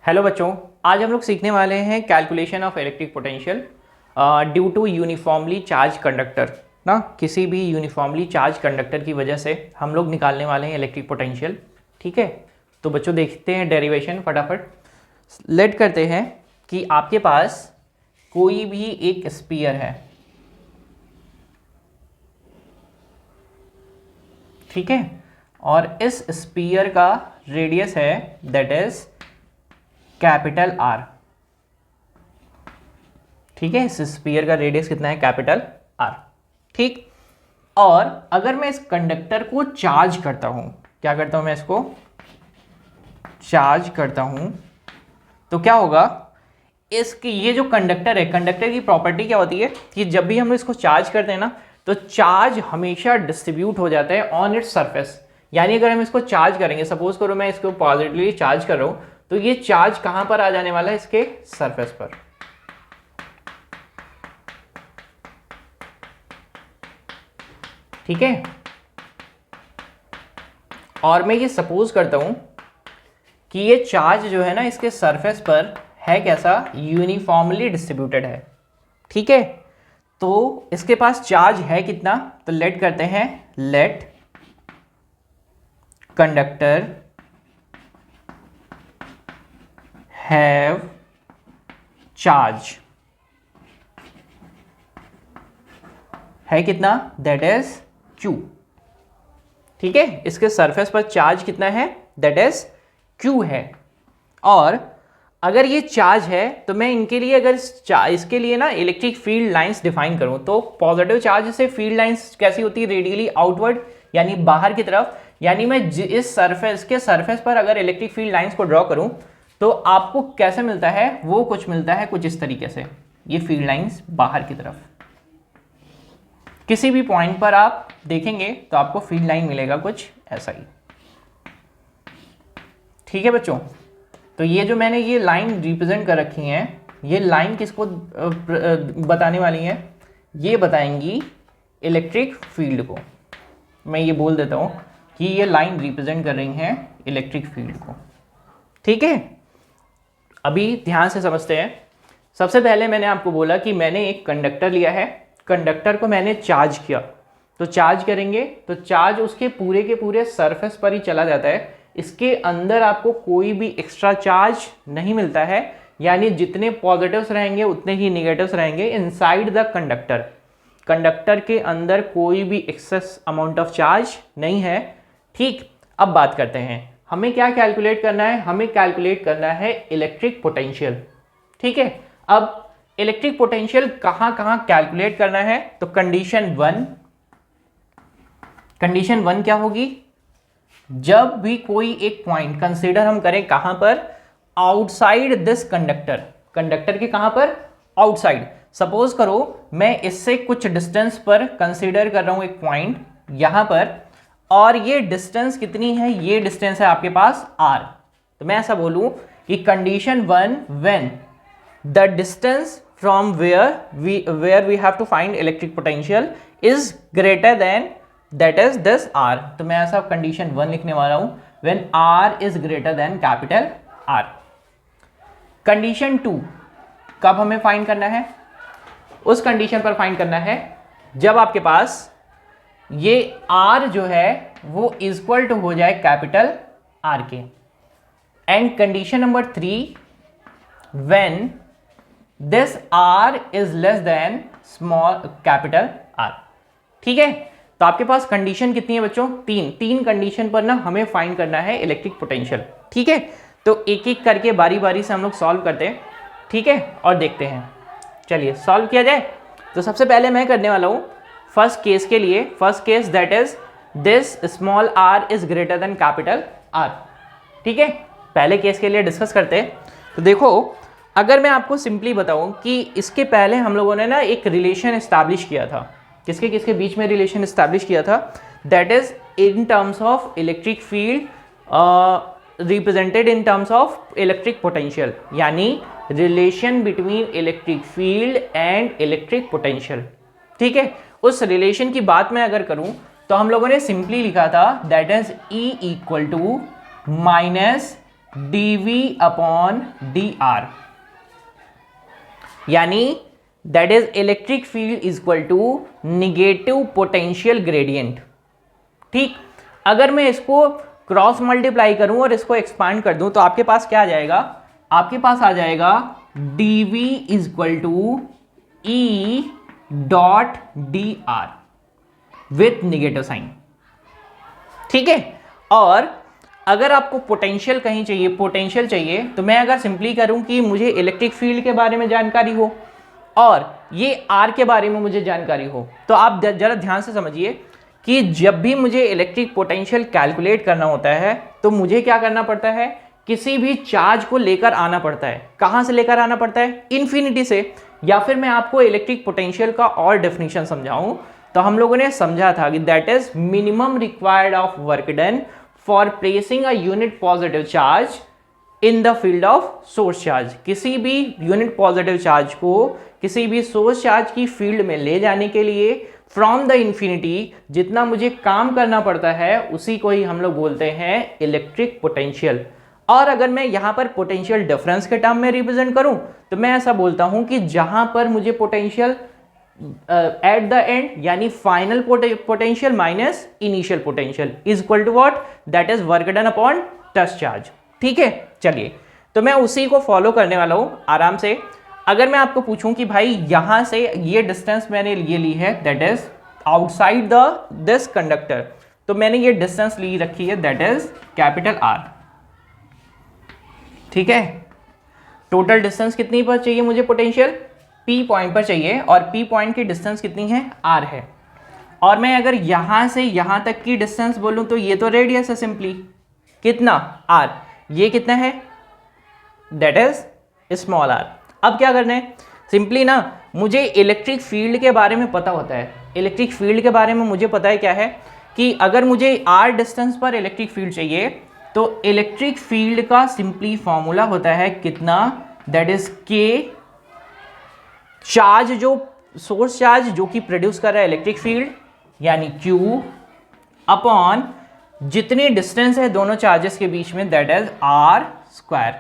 Hello बच्चों, आज हम लोग सीखने वाले हैं calculation of electric potential due to uniformly charge conductor ना। किसी भी यूनिफॉर्मली चार्ज कंडक्टर की वजह से हम लोग निकालने वाले हैं इलेक्ट्रिक पोटेंशियल। ठीक है, तो बच्चों देखते हैं डेरिवेशन फटाफट। लेट करते हैं कि आपके पास कोई भी एक स्फीयर है, ठीक है, और इस स्फीयर का रेडियस है दैट इज कैपिटल आर। ठीक है, इस स्फीयर का रेडियस कितना है? Capital R. ठीक, और अगर मैं इस कंडक्टर को चार्ज करता हूं, क्या करता हूं मैं? इसको चार्ज करता हूं तो क्या होगा? इसकी ये जो कंडक्टर है, कंडक्टर की प्रॉपर्टी क्या होती है कि जब भी हम इसको चार्ज करते हैं ना, तो चार्ज हमेशा डिस्ट्रीब्यूट हो जाता है ऑन इट्स सरफेस। यानी अगर हम इसको चार्ज करेंगे, सपोज करो मैं इसको पॉजिटिवली चार्ज कर रहा हूं, तो ये चार्ज कहां पर आ जाने वाला है? इसके सरफेस पर। ठीक है, और मैं ये सपोज करता हूं कि ये चार्ज जो है ना, इसके सरफेस पर है कैसा? यूनिफॉर्मली डिस्ट्रीब्यूटेड है। ठीक है, तो इसके पास चार्ज है कितना? तो लेट करते हैं, लेट कंडक्टर हैव चार्ज है कितना? That is Q। ठीक है, इसके सरफेस पर चार्ज कितना है? दैट इज Q है। और अगर ये चार्ज है तो मैं इनके लिए अगर इसके लिए ना इलेक्ट्रिक फील्ड लाइंस डिफाइन करूं, तो पॉजिटिव चार्ज से फील्ड लाइंस कैसी होती है? रेडियली आउटवर्ड, यानी बाहर की तरफ। यानी मैं इस सरफेस के सरफेस पर अगर इलेक्ट्रिक फील्ड लाइंस को ड्रॉ करूं तो आपको कैसे मिलता है? वो कुछ मिलता है कुछ इस तरीके से, ये फील्ड लाइंस बाहर की तरफ। किसी भी पॉइंट पर आप देखेंगे तो आपको फील्ड लाइन मिलेगा कुछ ऐसा ही। ठीक है बच्चों, तो ये जो मैंने ये लाइन रिप्रेजेंट कर रखी है, ये लाइन किसको बताने वाली है? ये बताएंगी इलेक्ट्रिक फील्ड को। मैं ये बोल देता हूं कि ये लाइन रिप्रेजेंट कर रही हैं इलेक्ट्रिक फील्ड को। ठीक है, अभी ध्यान से समझते हैं। सबसे पहले मैंने आपको बोला कि मैंने एक कंडक्टर लिया है, कंडक्टर को मैंने चार्ज किया, तो चार्ज करेंगे तो चार्ज उसके पूरे के पूरे सरफेस पर ही चला जाता है। इसके अंदर आपको कोई भी एक्स्ट्रा चार्ज नहीं मिलता है, यानी जितने पॉजिटिव्स रहेंगे उतने ही निगेटिव्स रहेंगे इनसाइड द कंडक्टर। कंडक्टर के अंदर कोई भी एक्सेस अमाउंट ऑफ चार्ज नहीं है। ठीक, अब बात करते हैं हमें क्या कैलकुलेट करना है? हमें कैलकुलेट करना है इलेक्ट्रिक पोटेंशियल। ठीक है, अब इलेक्ट्रिक पोटेंशियल कहां कहां कैलकुलेट करना है? तो कंडीशन वन क्या होगी? जब भी कोई एक पॉइंट कंसीडर हम करें, कहां पर? Outside this conductor. कंडक्टर के कहां पर? आउटसाइड। सपोज करो मैं इससे कुछ डिस्टेंस पर कंसीडर कर रहा हूं एक पॉइंट यहां पर, और ये डिस्टेंस कितनी है? ये डिस्टेंस है आपके पास r। तो मैं ऐसा बोलूं कि condition one, when the distance from where we have to find electric potential is greater than that is this r। तो मैं ऐसा कंडीशन वन लिखने वाला हूं, when r is greater than capital R। Condition two कब हमें find करना है? उस कंडीशन पर फाइंड करना है जब आपके पास ये r जो है वो इक्वल टू हो जाए कैपिटल R के। And condition number three, when this r is less than small capital R। ठीक है, तो आपके पास कंडीशन कितनी है बच्चों? तीन कंडीशन पर ना हमें फाइंड करना है इलेक्ट्रिक पोटेंशियल। ठीक है, तो एक एक करके बारी बारी से हम लोग सॉल्व करते हैं। ठीक है, और देखते हैं, चलिए सॉल्व किया जाए। तो सबसे पहले मैं करने वाला हूं फर्स्ट केस के लिए। First case that is this small r is greater then capital R। ठीक है, पहले केस के लिए डिस्कस करते हैं। तो देखो, अगर मैं आपको सिंपली बताऊं कि इसके पहले हम लोगों ने ना एक रिलेशन एस्टैब्लिश किया था। किसके किसके बीच में रिलेशन एस्टैब्लिश किया था? That is in terms of electric field represented in terms of electric potential, यानी relation between electric field and electric potential. ठीक है, उस रिलेशन की बात मैं अगर करूं तो हम लोगों ने सिंपली लिखा था that is E equal to minus dv upon dr, यानी that is electric field is equal to negative potential gradient. ठीक, अगर मैं इसको क्रॉस मल्टीप्लाई करूं और इसको एक्सपांड कर दूं तो आपके पास क्या आ जाएगा, आपके पास आ जाएगा dv is equal to e dot dr with negative sign. ठीक है, और अगर आपको पोटेंशियल कहीं चाहिए, पोटेंशियल चाहिए, तो मैं अगर सिंपली करूं कि मुझे इलेक्ट्रिक फील्ड के बारे में जानकारी हो और ये आर के बारे में मुझे जानकारी हो, तो आप जरा ध्यान से समझिए कि जब भी मुझे इलेक्ट्रिक पोटेंशियल कैलकुलेट करना होता है तो मुझे क्या करना पड़ता है, किसी भी चार्ज को लेकर आना पड़ता है। कहां से लेकर आना पड़ता है, इन्फिनिटी से। या फिर मैं आपको इलेक्ट्रिक पोटेंशियल का और डेफिनेशन समझाऊं तो हम लोगों ने समझा था कि that is minimum required of work done for placing a unit positive charge in the field of source charge. किसी भी यूनिट पॉजिटिव चार्ज को किसी भी सोर्स चार्ज की फील्ड में ले जाने के लिए फ्रॉम द इंफिनिटी जितना मुझे काम करना पड़ता है उसी को ही हम लोग बोलते हैं इलेक्ट्रिक पोटेंशियल। और अगर मैं यहां पर पोटेंशियल डिफरेंस के टर्म में रिप्रेजेंट करूं तो मैं ऐसा बोलता हूं कि जहां पर मुझे पोटेंशियल एट द एंड यानी final potential minus initial potential is equal to what, that is work done upon touch charge. ठीक है, चलिए तो मैं उसी को फॉलो करने वाला हूं आराम से। अगर मैं आपको पूछूं कि भाई यहां से ये डिस्टेंस मैंने ये ली है that is outside the this conductor, तो मैंने ये डिस्टेंस ली रखी है दैट इज कैपिटल आर। ठीक है, टोटल डिस्टेंस कितनी पर चाहिए मुझे, पोटेंशियल P पॉइंट पर चाहिए और P पॉइंट की डिस्टेंस कितनी है, R है। और मैं अगर यहां से यहां तक की डिस्टेंस बोलूं तो ये तो रेडियस है सिंपली, कितना R, ये कितना है दैट इज स्मॉल r। अब क्या करना है, सिंपली ना मुझे इलेक्ट्रिक फील्ड के बारे में पता होता है। इलेक्ट्रिक फील्ड के बारे में मुझे पता है क्या है कि अगर मुझे r डिस्टेंस पर इलेक्ट्रिक फील्ड चाहिए तो इलेक्ट्रिक फील्ड का सिंपली फॉर्मूला होता है कितना, दैट इज k चार्ज, जो सोर्स चार्ज जो कि प्रोड्यूस कर रहा है इलेक्ट्रिक फील्ड यानी q अपॉन जितनी डिस्टेंस है दोनों चार्जेस के बीच में दैट इज r स्क्वायर,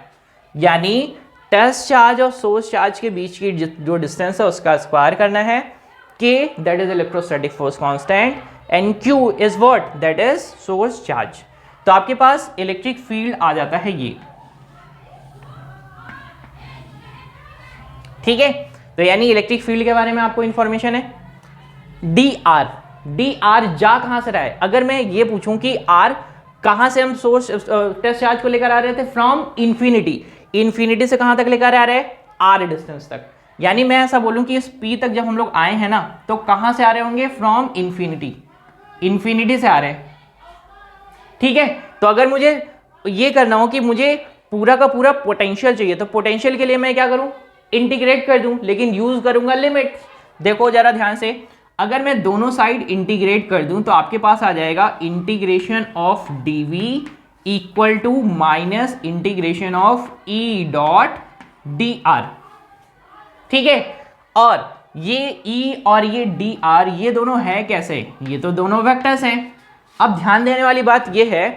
यानी टेस्ट चार्ज और सोर्स चार्ज के बीच की जो डिस्टेंस है उसका स्क्वायर करना है। k that is electrostatic force constant and q is what, that is source charge. तो आपके पास इलेक्ट्रिक फील्ड आ जाता है ये। ठीक है, तो यानी इलेक्ट्रिक फील्ड के बारे में आपको इंफॉर्मेशन है। dr जा कहां से रहा है, अगर मैं ये पूछूं कि r कहां से हम सोर्स टेस्ट चार्ज को लेकर आ रहे थे, फ्रॉम इंफिनिटी, इंफिनिटी से कहां तक लेकर आ रहे हैं, r डिस्टेंस तक। यानी मैं ऐसा बोलूं कि इस p तक जब हम लोग आए हैं ना तो कहां से आ रहे होंगे, फ्रॉम इंफिनिटी, इंफिनिटी से आ रहे हैं। ठीक है, तो अगर मुझे ये करना हो कि मुझे पूरा का पूरा पोटेंशियल चाहिए तो पोटेंशियल के लिए मैं क्या करूं, इंटीग्रेट कर दूं, लेकिन यूज करूंगा लिमिट। देखो जरा ध्यान से, अगर मैं दोनों साइड इंटीग्रेट कर दूं तो आपके पास आ जाएगा integration of dv equal to minus integration of e dot dr। ठीक है, और ये e और ये dr ये दोनों है कैसे, ये तो दोनों वेक्टर्स हैं। अब ध्यान देने वाली बात ये है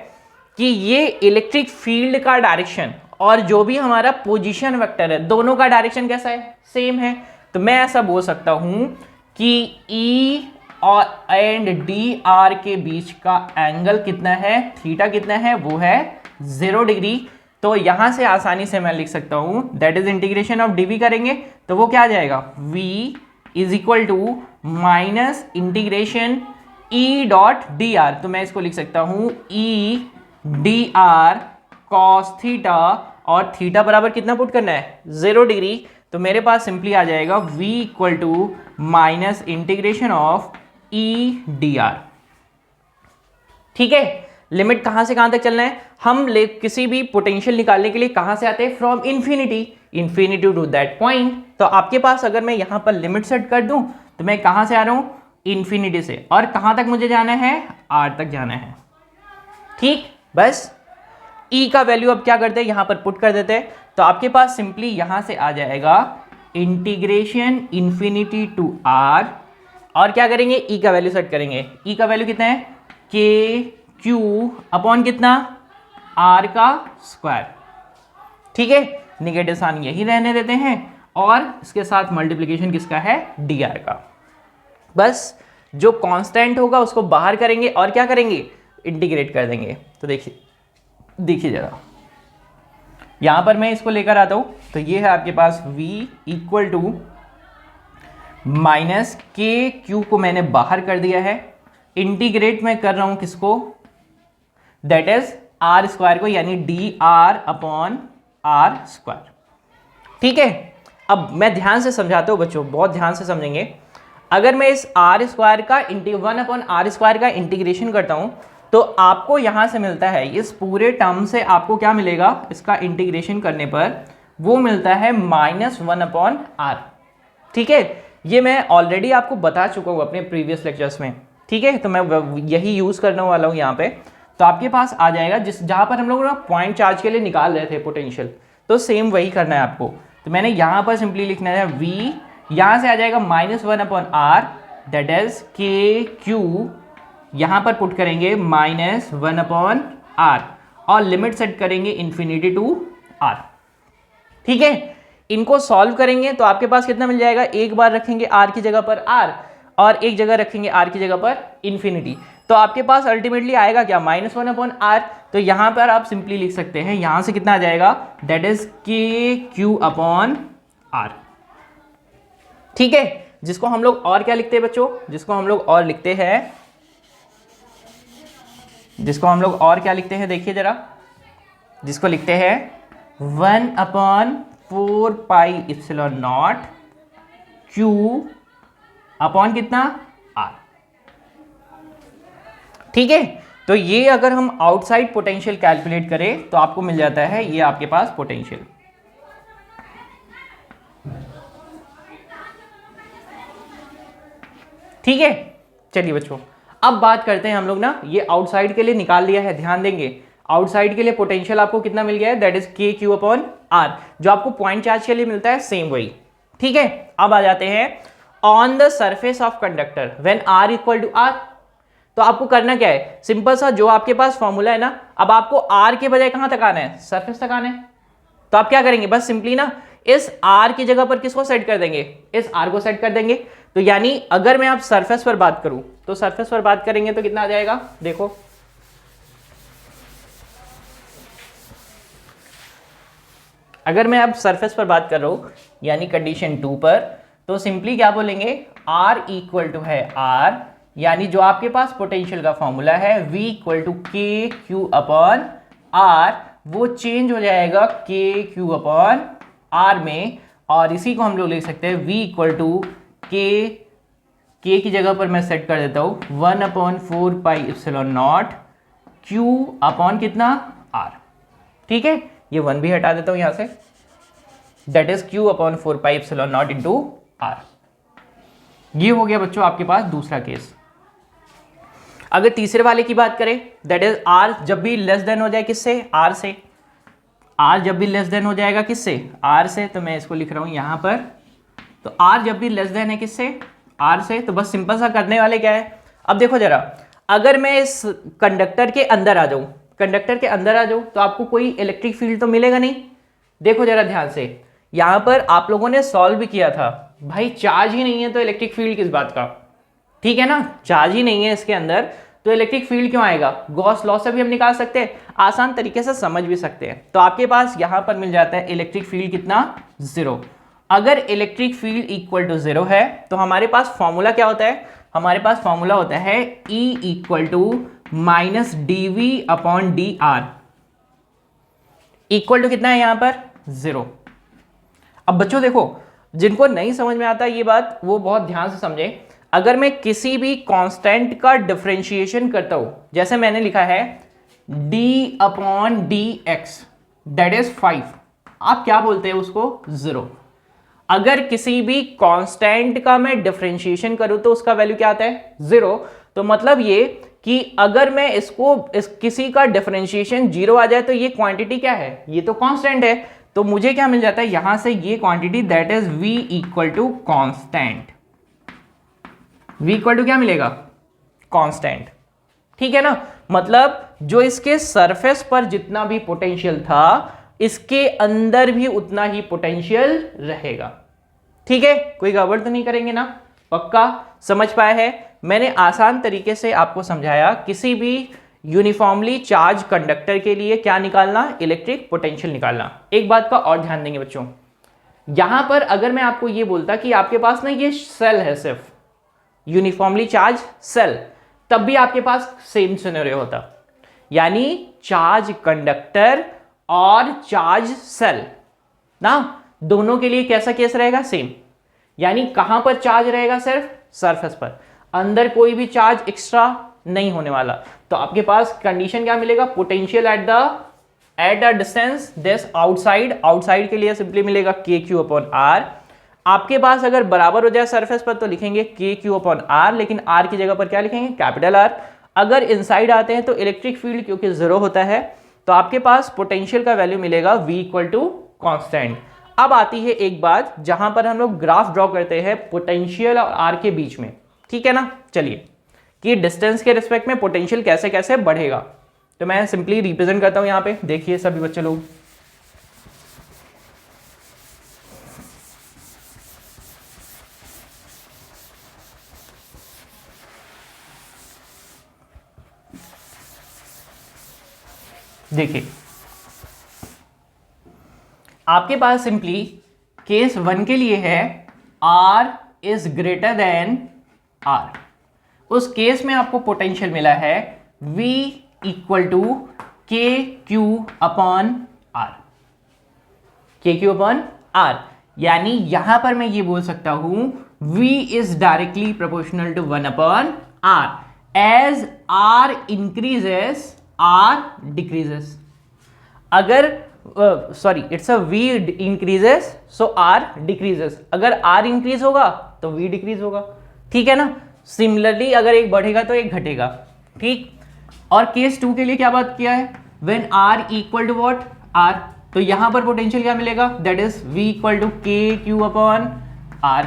कि ये इलेक्ट्रिक फील्ड का डायरेक्शन और जो भी हमारा पोजीशन वेक्टर है दोनों का डायरेक्शन कैसा है, सेम है। तो मैं ऐसा बोल सकता हूं कि E और एंड dr के बीच का एंगल कितना है, थीटा कितना है, वो है 0 डिग्री। तो यहां से आसानी से मैं लिख सकता हूं that is integration of dv करेंगे तो वो क्या आ जाएगा, v is equal to minus integration E dot dr। तो मैं इसको लिख सकता हूं E dr cos थीटा, और थीटा बराबर कितना पुट करना है, 0 डिग्री। तो मेरे पास सिंपली आ जाएगा v equal to minus integration of E dr। ठीक है, लिमिट कहां से कहां तक चलना है, हम किसी भी पोटेंशियल निकालने के लिए कहां से आते हैं, from infinity to that point. तो आपके पास अगर मैं यहां पर लिमिट सेट कर दूं तो मैं कहां से आ रहा हूं, इंफिनिटी से, और कहां तक मुझे जाना है, r तक जाना है। ठीक, बस E का वैल्यू अब क्या करते हैं, यहां पर पुट कर देते हैं। तो आपके पास सिंपली यहां से आ जाएगा इंटीग्रेशन इंफिनिटी टू r, और क्या करेंगे, E का वैल्यू सेट करेंगे। E का वैल्यू कितना है, k q अपॉन कितना, r का स्क्वायर। ठीक है, निगेटिव साइन यही रहने देते हैं और इसके साथ मल्टीप्लिकेशन किसका है, डी आर का। बस जो कांस्टेंट होगा उसको बाहर करेंगे और क्या करेंगे, इंटीग्रेट कर देंगे। तो देखिए जरा, यहां पर मैं इसको लेकर आता हूं, तो ये है आपके पास v इक्वल टू माइनस के क्यू को मैंने बाहर कर दिया है, इंटीग्रेट मैं कर रहा हूं किसको, दैट इज आर स्क्वायर को, यानी d r upon r square. ठीक है, अब मैं ध्यान से समझाता हूं बच्चों, बहुत ध्यान से समझेंगे। अगर मैं इस आर स्क्वायर का 1 अपॉन आर स्क्वायर का इंटीग्रेशन करता हूं तो आपको यहां से मिलता है, इस पूरे टर्म से आपको क्या मिलेगा, इसका इंटीग्रेशन करने पर वो मिलता है -1 अपॉन आर। ठीक है, ये मैं ऑलरेडी आपको बता चुका हूं अपने प्रीवियस लेक्चर्स में। ठीक है, तो मैं यही यूज करने वाला हूं यहाँ पे। तो आपके पास आ जाएगा जहां पर हम लोग ना पॉइंट चार्ज के लिए निकाल रहे थे पोटेंशियल, तो सेम वही करना है आपको। तो मैंने यहाँ पर सिंपली लिखना है v, यहाँ से आ जाएगा -1 अपॉन आर, दैट इज के क्यू, यहाँ पर पुट करेंगे -1 अपॉन आर और लिमिट सेट करेंगे इन्फिनिटी टू आर। ठीक है, इनको सॉल्व करेंगे तो आपके पास कितना मिल जाएगा, एक बार रखेंगे आर की जगह पर आर और एक जगह रखेंगे आर की जगह पर इन्फिनिटी, तो आपके पास अल्टीमेटली आएगा क्या, -1 अपॉन आर। तो यहाँ पर आप सिंपली लिख सकते हैं, यहाँ से कितना आ जाएगा, दैट इज के क्यू अपॉन आर। ठीक है, जिसको हम लोग और क्या लिखते हैं बच्चों, जिसको हम लोग और लिखते हैं, देखिए जरा, जिसको लिखते हैं 1/4 पाई इप्सिलॉन नॉट क्यू अपॉन कितना, आर। ठीक है, तो ये अगर हम आउटसाइड पोटेंशियल कैलकुलेट करें तो आपको मिल जाता है ये आपके पास पोटेंशियल। ठीक है, चलिए बच्चों, अब बात करते हैं हम लोग ना, ये आउटसाइड के लिए निकाल लिया है, ध्यान देंगे आउटसाइड के लिए पोटेंशियल आपको कितना मिल गया है, दैट इज के क्यू अपॉन आर, जो आपको पॉइंट चार्ज के लिए मिलता है सेम वही। ठीक है, अब आ जाते हैं on the surface of conductor when r equal to r. तो आपको करना क्या है, सिंपल सा जो आपके पास फॉर्मूला है ना, अब आपको आर के बजाय कहां तक आना है, सरफेस तक आना है। तो आप क्या करेंगे, बस सिंपली ना इस आर की जगह पर किसको सेट कर देंगे, इस आर को सेट कर देंगे। तो यानी अगर मैं आप सरफेस पर बात करूं तो सरफेस पर बात करेंगे तो कितना आ जाएगा, देखो अगर मैं अब सरफेस पर बात कर रहा हूं यानी कंडीशन 2 पर, तो सिंपली क्या बोलेंगे, आर इक्वल टू है आर, यानी जो आपके पास पोटेंशियल का फॉर्मूला है v equal to K Q upon are, वो चेंज हो जाएगा के क्यू अपॉन आर में, और इसी को हम लोग लिख सकते हैं v इक्वल टू के की जगह पर मैं सेट कर देता हूं 1/4 पाई इप्सिलॉन नॉट क्यू अपॉन कितना, आर। ठीक है, ये 1 भी हटा देता हूं यहां से, that is Q upon 4 pi epsilon naught into R. ये हो गया बच्चों आपके पास दूसरा केस। अगर तीसरे वाले की बात करें, दैट इज आर जब भी लेस देन हो जाए किससे, आर से, आर जब भी लेस देन हो जाएगा किससे, आर से, तो मैं इसको लिख रहा हूं यहां पर, तो आर जब भी लेस देन है किससे, आर से, तो बस सिंपल सा करने वाले क्या है, अब देखो जरा, अगर मैं इस कंडक्टर के अंदर आ जाऊं, तो आपको कोई इलेक्ट्रिक फील्ड तो मिलेगा नहीं। देखो जरा ध्यान से, यहां पर आप लोगों ने सॉल्व भी किया था, भाई चार्ज ही नहीं है तो इलेक्ट्रिक फील्ड किस बात का, ठीक है ना, चार्ज ही नहीं है इसके अंदर तो इलेक्ट्रिक फील्ड क्यों आएगा, गॉस लॉ से भी हम निकाल सकते हैं, आसान तरीके से समझ भी सकते हैं। तो आपके पास यहां पर मिल जाता है इलेक्ट्रिक फील्ड कितना, 0। अगर इलेक्ट्रिक फील्ड इक्वल टू 0 है तो हमारे पास फॉर्मूला क्या होता है, हमारे पास फॉर्मूला होता है E equal to minus dV upon dr, equal to कितना है यहां पर, 0। अब बच्चों देखो, जिनको नहीं समझ में आता ये बात वो बहुत ध्यान से समझे। अगर मैं किसी भी कांस्टेंट का डिफरेंशिएशन करता हूं, जैसे मैंने लिखा है d upon dx that is 5, आप क्या बोलते हैं उसको, 0। अगर किसी भी कांस्टेंट का मैं डिफरेंशिएशन करूं तो उसका वैल्यू क्या आता है, 0। तो मतलब ये कि अगर मैं किसी का डिफरेंशिएशन 0 आ जाए तो ये क्वांटिटी क्या है, ये तो कांस्टेंट है, तो मुझे क्या मिल जाता है यहां से, ये quantity that is v equal to constant, v equal to क्या मिलेगा, कांस्टेंट। ठीक है ना, मतलब जो इसके सरफेस पर जितना भी पोटेंशियल था इसके अंदर भी उतना ही पोटेंशियल रहेगा। ठीक है, कोई गड़बड़ तो नहीं करेंगे ना? पक्का समझ पाए है? मैंने आसान तरीके से आपको समझाया, किसी भी यूनिफॉर्मली चार्ज कंडक्टर के लिए क्या निकालना, इलेक्ट्रिक पोटेंशियल निकालना। एक बात का और ध्यान देंगे बच्चों, यहां पर अगर मैं आपको ये बोलता कि आपके पास ना ये सेल है, सिर्फ यूनिफॉर्मली चार्ज सेल, तब भी आपके पास सेम सिनेरियो होता, यानी चार्ज कंडक्टर और चार्ज सेल ना, दोनों के लिए कैसा केस रहेगा, सेम। यानी कहां पर चार्ज रहेगा, सिर्फ सरफेस पर, अंदर कोई भी चार्ज एक्स्ट्रा नहीं होने वाला। तो आपके पास कंडीशन क्या मिलेगा, potential at the distance this outside के लिए सिंपली मिलेगा के क्यू अपॉन आर। आपके पास अगर बराबर हो जाए सरफेस पर तो लिखेंगे के क्यू अपॉन आर, लेकिन आर की जगह पर क्या लिखेंगे, कैपिटल आर। अगर इनसाइड आते हैं तो इलेक्ट्रिक फील्ड क्योंकि जीरो होता है, तो आपके पास पोटेंशियल का वैल्यू मिलेगा v इक्वल टू कॉन्स्टेंट। अब आती है एक बात जहां पर हम लोग ग्राफ ड्रॉ करते हैं पोटेंशियल और आर के बीच में, ठीक है ना? चलिए, कि डिस्टेंस के रिस्पेक्ट में पोटेंशियल कैसे कैसे बढ़ेगा, तो मैं सिंपली रिप्रेजेंट करता हूं यहां पे। देखिए सभी बच्चे लोग, देखिए आपके पास सिंपली केस 1 के लिए है R is greater than R। उस केस में आपको पोटेंशियल मिला है V equal to K Q upon R, K Q upon R. यानी यहां पर मैं ये बोल सकता हूं V is directly proportional to 1 upon R। As R increases R decreases. अगर sorry it's a V increases so R decreases. अगर R इंक्रीज होगा तो V डिक्रीज होगा, ठीक है ना? सिमिलरली अगर एक बढ़ेगा तो एक घटेगा, ठीक। और केस 2 के लिए क्या बात किया है, when R equal to what, R। तो यहां पर पोटेंशियल क्या मिलेगा, that is V equal to K Q upon R।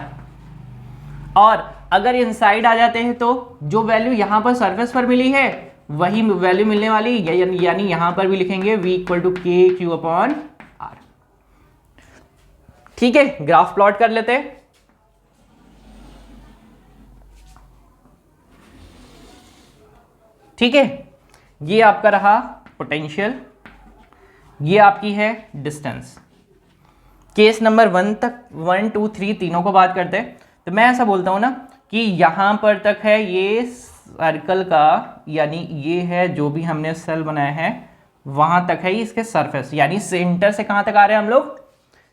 और अगर इनसाइड आ जाते हैं तो जो वैल्यू यहां पर सरफेस पर मिली है वही वैल्यू मिलने वाली, यानी यहां पर भी लिखेंगे V equal to K Q upon are. ठीक है, ग्राफ प्लॉट कर लेते हैं। ठीक है, ये आपका रहा पोटेंशियल, ये आपकी है डिस्टेंस। केस नंबर 1 तक, 1 2 3 तीनों को बात करते हैं। तो मैं ऐसा बोलता हूं ना कि यहां पर तक है ये सर्कल का, यानी ये है जो भी हमने सेल बनाया है वहां तक है इसके सरफेस, यानी सेंटर से कहां तक आ रहे हैं हम लोग,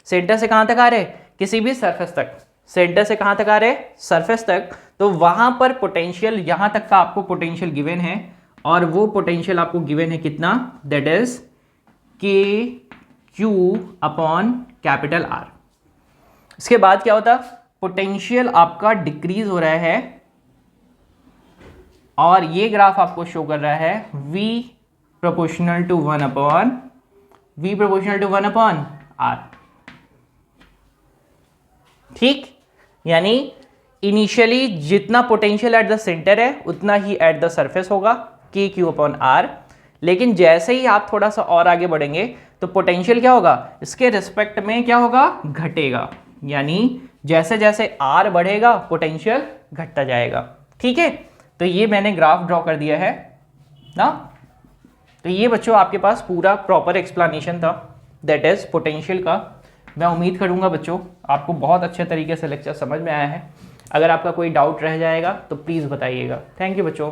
सेंटर से कहां तक आ रहे हैं, किसी भी सरफेस तक। सेंटर से कहां तक आ रहे हैं, सरफेस तक। तो वहां पर पोटेंशियल, यहां तक का आपको पोटेंशियल गिवन है, और वो पोटेंशियल आपको गिवन है कितना, दैट इज के क्यू अपॉन कैपिटल आर। इसके बाद क्या होता, पोटेंशियल आपका डिक्रीज हो रहा है, और ये ग्राफ आपको शो कर रहा है V proportional to 1 upon R। ठीक, यानी इनिशियली जितना पोटेंशियल एट द सेंटर है उतना ही एट द सरफेस होगा, के क्यू अपॉन आर। लेकिन जैसे ही आप थोड़ा सा और आगे बढ़ेंगे तो पोटेंशियल क्या होगा, इसके रिस्पेक्ट में क्या होगा, घटेगा। यानी जैसे जैसे आर बढ़ेगा पोटेंशियल घटता जाएगा। ठीक है, तो ये मैंने ग्राफ ड्रॉ कर दिया है ना। तो ये बच्चों आपके पास पूरा प्रॉपर एक्सप्लेनेशन था, दैट इज पोटेंशियल का। मैं उम्मीद करूंगा बच्चों आपको बहुत अच्छे तरीके से लेक्चर समझ में आया है। अगर आपका कोई डाउट रह जाएगा तो प्लीज़ बताइएगा। थैंक यू बच्चों।